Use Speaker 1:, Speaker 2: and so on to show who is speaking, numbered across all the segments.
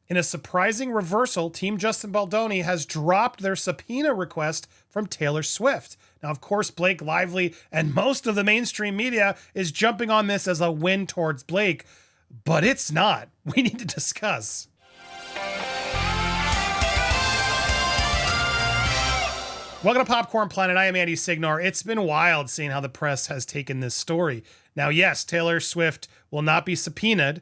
Speaker 1: In a surprising reversal, Team Justin Baldoni has dropped their subpoena request from Taylor Swift. Now, of course, Blake Lively and most of the mainstream media is jumping on this as a win towards Blake, but it's not. We need to discuss. Welcome to Popcorn Planet. I am Andy Signore. It's been wild seeing how the press has taken this story. Now, yes, Taylor Swift will not be subpoenaed.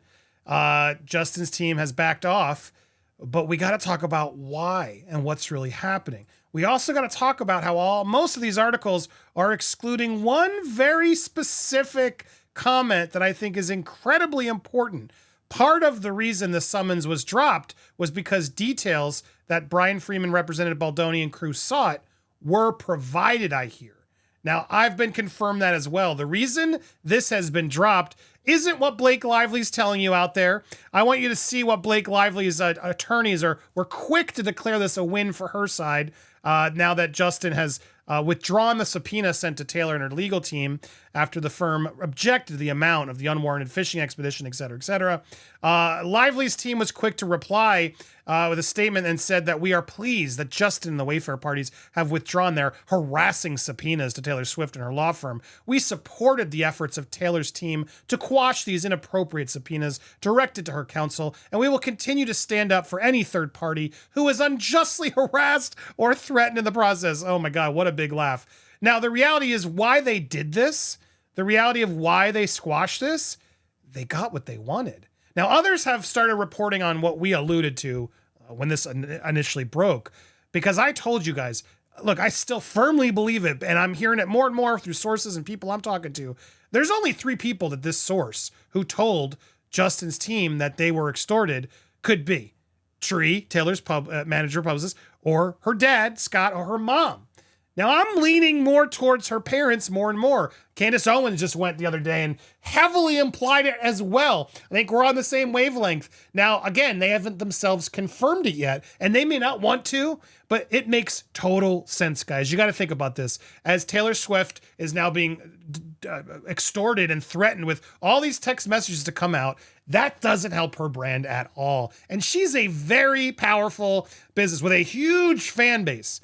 Speaker 1: Justin's team has backed off, but we got to talk about why and what's really happening. We also got to talk about how most of these articles are excluding one very specific comment that I think is incredibly important. Part of the reason the summons was dropped was because details that Brian Freeman represented Baldoni and crew sought were provided, I hear. Now, I've been confirmed that as well. The reason this has been dropped isn't what Blake Lively's telling you out there. I want you to see what Blake Lively's attorneys were quick to declare this a win for her side now that Justin has withdrawn the subpoena sent to Taylor and her legal team after the firm objected to the amount of the unwarranted fishing expedition, et cetera, et cetera. Lively's team was quick to reply with a statement and said that we are pleased that Justin and the Wayfair parties have withdrawn their harassing subpoenas to Taylor Swift and her law firm. We supported the efforts of Taylor's team to quash these inappropriate subpoenas directed to her counsel, and we will continue to stand up for any third party who is unjustly harassed or threatened in the process. Oh my God, what a big laugh. Now, the reality is why they did this, the reality of why they squashed this, they got what they wanted. Now, others have started reporting on what we alluded to when this initially broke, because I told you guys, look, I still firmly believe it, and I'm hearing it more and more through sources and people I'm talking to. There's only 3 people that this source who told Justin's team that they were extorted could be Tree, Taylor's manager, publicist, or her dad, Scott, or her mom. Now, I'm leaning more towards her parents more and more. Candace Owens just went the other day and heavily implied it as well. I think we're on the same wavelength. Now, again, they haven't themselves confirmed it yet, and they may not want to, but it makes total sense, guys. You got to think about this. As Taylor Swift is now being extorted and threatened with all these text messages to come out, that doesn't help her brand at all. And she's a very powerful business with a huge fan base.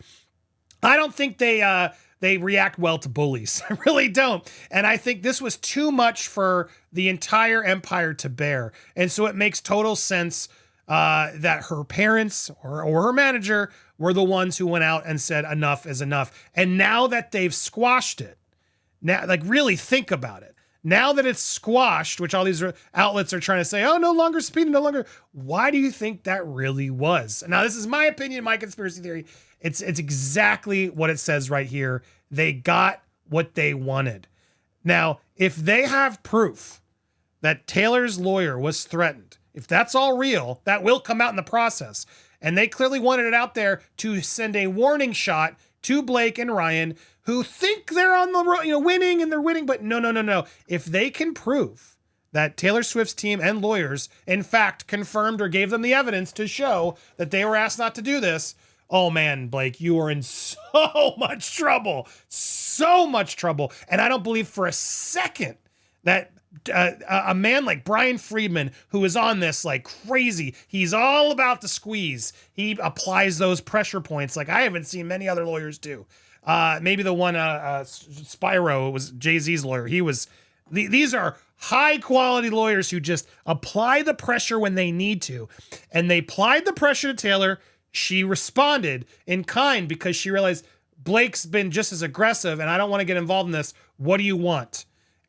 Speaker 1: I don't think they react well to bullies. I really don't. And I think this was too much for the entire empire to bear. And so it makes total sense that her parents or her manager were the ones who went out and said enough is enough. And now that they've squashed it, now, like, really think about it. Now that it's squashed, which all these outlets are trying to say, oh, no longer subpoena, no longer. Why do you think that really was? Now, this is my opinion, my conspiracy theory. It's exactly what it says right here. They got what they wanted. Now, if they have proof that Taylor's lawyer was threatened, if that's all real, that will come out in the process. And they clearly wanted it out there to send a warning shot to Blake and Ryan, who think they're on the road, winning, and they're winning. But no. If they can prove that Taylor Swift's team and lawyers, in fact, confirmed or gave them the evidence to show that they were asked not to do this, oh man, Blake, you are in so much trouble. So much trouble. And I don't believe for a second that a man like Brian Friedman, who is on this like crazy, he's all about the squeeze. He applies those pressure points like I haven't seen many other lawyers do. Maybe the one, Spyro, was Jay-Z's lawyer. These are high quality lawyers who just apply the pressure when they need to. And they applied the pressure to Taylor. She responded in kind because she realized Blake's been just as aggressive and I don't want to get involved in this. What do you want?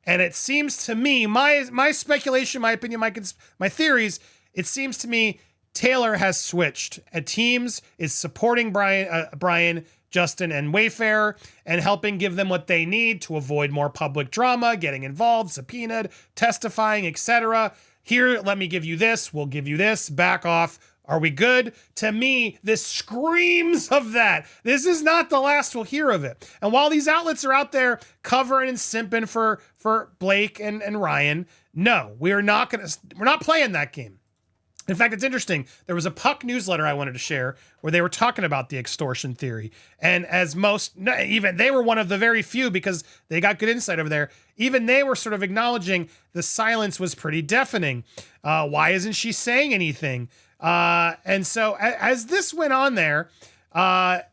Speaker 1: And it seems to me, my speculation, my opinion, my theories, it seems to me Taylor has switched. Teams is supporting Brian, Justin, and Wayfair and helping give them what they need to avoid more public drama, getting involved, subpoenaed, testifying, etc. Here, let me give you this. We'll give you this. Back off. Are we good? To me, this screams of that. This is not the last we'll hear of it. And while these outlets are out there covering and simping for Blake and Ryan, no, we're not playing that game. In fact, it's interesting. There was a Puck newsletter I wanted to share where they were talking about the extortion theory. And as even they were one of the very few because they got good insight over there. Even they were sort of acknowledging the silence was pretty deafening. Why isn't she saying anything? And so as this went on there, I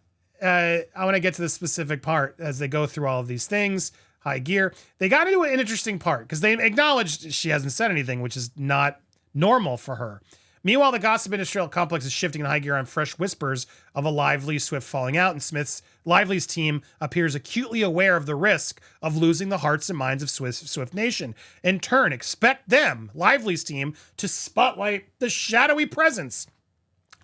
Speaker 1: want to get to the specific part as they go through all of these things. High gear. They got into an interesting part because they acknowledged she hasn't said anything, which is not normal for her. Meanwhile, the gossip industrial complex is shifting in high gear on fresh whispers of a Lively Swift falling out, and Lively's team appears acutely aware of the risk of losing the hearts and minds of Swift Nation. In turn, expect them, Lively's team, to spotlight the shadowy presence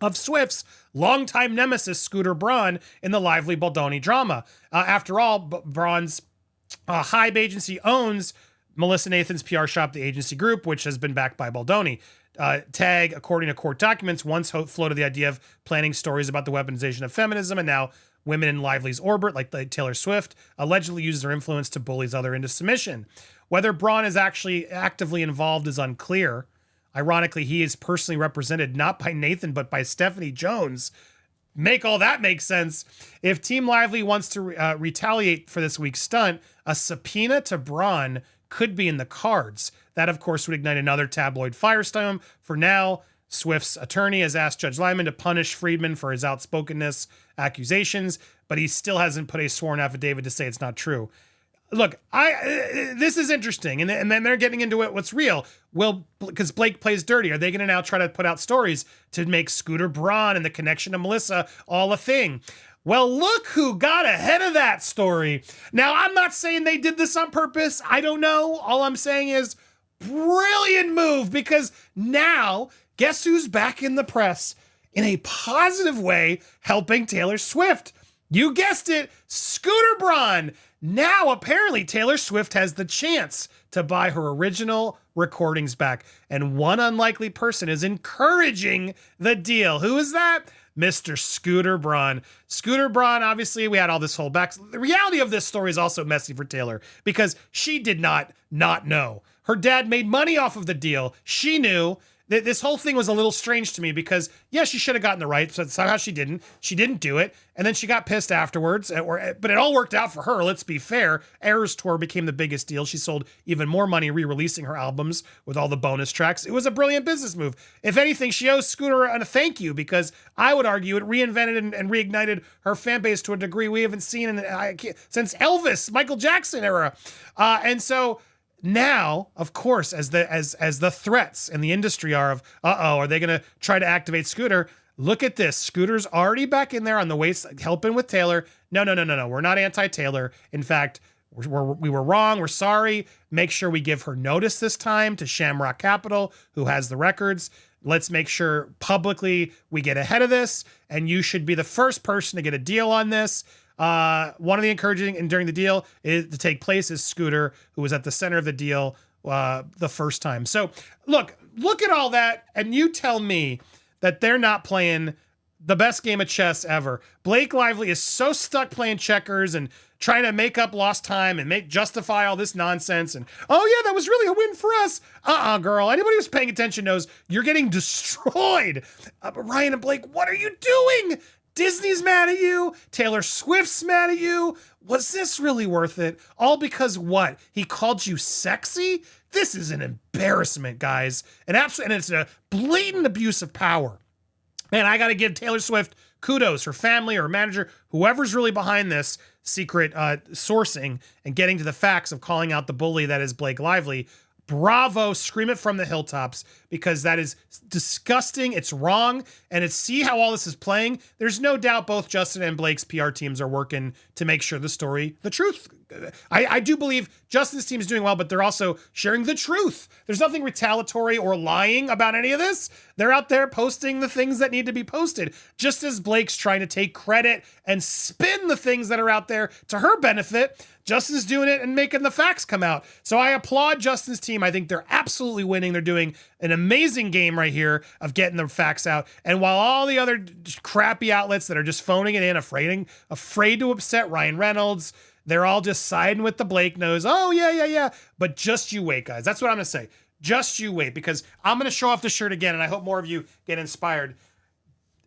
Speaker 1: of Swift's longtime nemesis, Scooter Braun, in the lively Baldoni drama. After all, Braun's Hybe agency owns Melissa Nathan's PR shop, the Agency Group, which has been backed by Baldoni. Tag, according to court documents, once floated the idea of planning stories about the weaponization of feminism, and now women in Lively's orbit, like Taylor Swift, allegedly use their influence to bully others into submission. Whether Braun is actually actively involved is unclear. Ironically, he is personally represented not by Nathan, but by Stephanie Jones. Make all that make sense. If Team Lively wants to retaliate for this week's stunt, a subpoena to Braun could be in the cards. That, of course, would ignite another tabloid firestorm. For now, Swift's attorney has asked Judge Lyman to punish Friedman for his outspokenness accusations, but he still hasn't put a sworn affidavit to say it's not true. Look, this is interesting, and then they're getting into it. What's real? Well, because Blake plays dirty, are they going to now try to put out stories to make Scooter Braun and the connection to Melissa all a thing? Well, look who got ahead of that story. Now, I'm not saying they did this on purpose. I don't know. All I'm saying is brilliant move, because now guess who's back in the press in a positive way, helping Taylor Swift? You guessed it, Scooter Braun. Now, apparently, Taylor Swift has the chance to buy her original recordings back. And one unlikely person is encouraging the deal. Who is that? Mr. Scooter Braun. Scooter Braun, obviously, we had all this whole back. The reality of this story is also messy for Taylor because she did not know. Her dad made money off of the deal. She knew. This whole thing was a little strange to me because, yeah, she should have gotten the rights, but somehow she didn't. She didn't do it, and then she got pissed afterwards. But it all worked out for her, let's be fair. Eras Tour became the biggest deal. She sold even more money re-releasing her albums with all the bonus tracks. It was a brilliant business move. If anything, she owes Scooter a thank you because I would argue it reinvented and reignited her fan base to a degree we haven't seen since Elvis, Michael Jackson era. And so now, of course, as the threats in the industry are of, are they going to try to activate Scooter? Look at this. Scooter's already back in there on the waist, helping with Taylor. No. We're not anti-Taylor. In fact, we were wrong. We're sorry. Make sure we give her notice this time to Shamrock Capital, who has the records. Let's make sure publicly we get ahead of this, and you should be the first person to get a deal on this. One of the encouraging and during the deal is to take place is Scooter, who was at the center of the deal the first time. So look at all that, and you tell me that they're not playing the best game of chess ever. Blake Lively is so stuck playing checkers and trying to make up lost time and justify all this nonsense. And, oh yeah, that was really a win for us. Girl. Anybody who's paying attention knows you're getting destroyed. Ryan and Blake, what are you doing? Disney's mad at you. Taylor Swift's mad at you. Was this really worth it? All because what? He called you sexy? This is an embarrassment, guys. And it's a blatant abuse of power. Man, I got to give Taylor Swift kudos, her family, her manager, whoever's really behind this secret sourcing and getting to the facts of calling out the bully that is Blake Lively. Bravo, scream it from the hilltops, because that is disgusting. It's wrong. And see how all this is playing. There's no doubt both Justin and Blake's PR teams are working to make sure the truth. I do believe Justin's team is doing well, but they're also sharing the truth. There's nothing retaliatory or lying about any of this. They're out there posting the things that need to be posted, just as Blake's trying to take credit and spin the things that are out there to her benefit. Justin's doing it and making the facts come out. So I applaud Justin's team. I think they're absolutely winning. They're doing an amazing game right here of getting the facts out. And while all the other crappy outlets that are just phoning it in, afraid to upset Ryan Reynolds, they're all just siding with the Blake nose. Oh, yeah. But just you wait, guys. That's what I'm going to say. Just you wait, because I'm going to show off the shirt again, and I hope more of you get inspired.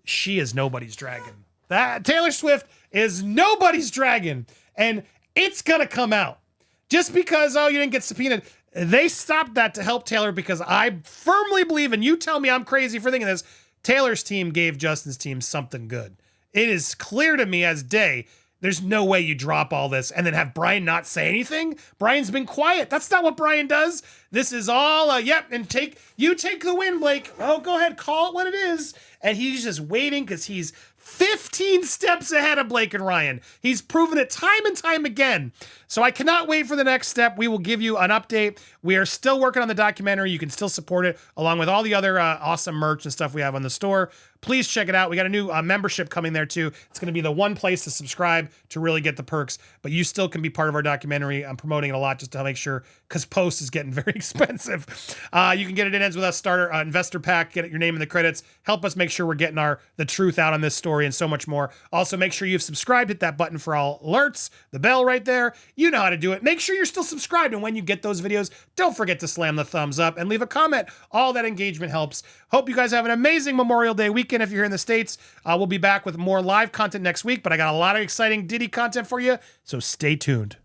Speaker 1: She is nobody's dragon. That Taylor Swift is nobody's dragon. And it's going to come out. Just because, you didn't get subpoenaed. They stopped that to help Taylor, because I firmly believe, and you tell me I'm crazy for thinking this, Taylor's team gave Justin's team something good. It is clear to me as day, there's no way you drop all this and then have Brian not say anything. Brian's been quiet. That's not what Brian does. This is all, yep, and take the win, Blake. Oh, go ahead, call it what it is. And he's just waiting because he's 15 steps ahead of Blake and Ryan. He's proven it time and time again. So I cannot wait for the next step. We will give you an update. We are still working on the documentary. You can still support it along with all the other awesome merch and stuff we have on the store. Please check it out. We got a new membership coming there too. It's going to be the one place to subscribe to really get the perks, but you still can be part of our documentary. I'm promoting it a lot just to make sure, because post is getting very expensive. You can get it in Ends With Us starter investor pack, get your name in the credits, help us make sure we're getting the truth out on this story and so much more. Also, make sure you've subscribed, hit that button for all alerts, the bell right there. You know how to do it. Make sure you're still subscribed, and when you get those videos, don't forget to slam the thumbs up and leave a comment. All that engagement helps. Hope you guys have an amazing Memorial Day weekend if you're in the States. We'll be back with more live content next week, but I got a lot of exciting Diddy content for you, so stay tuned.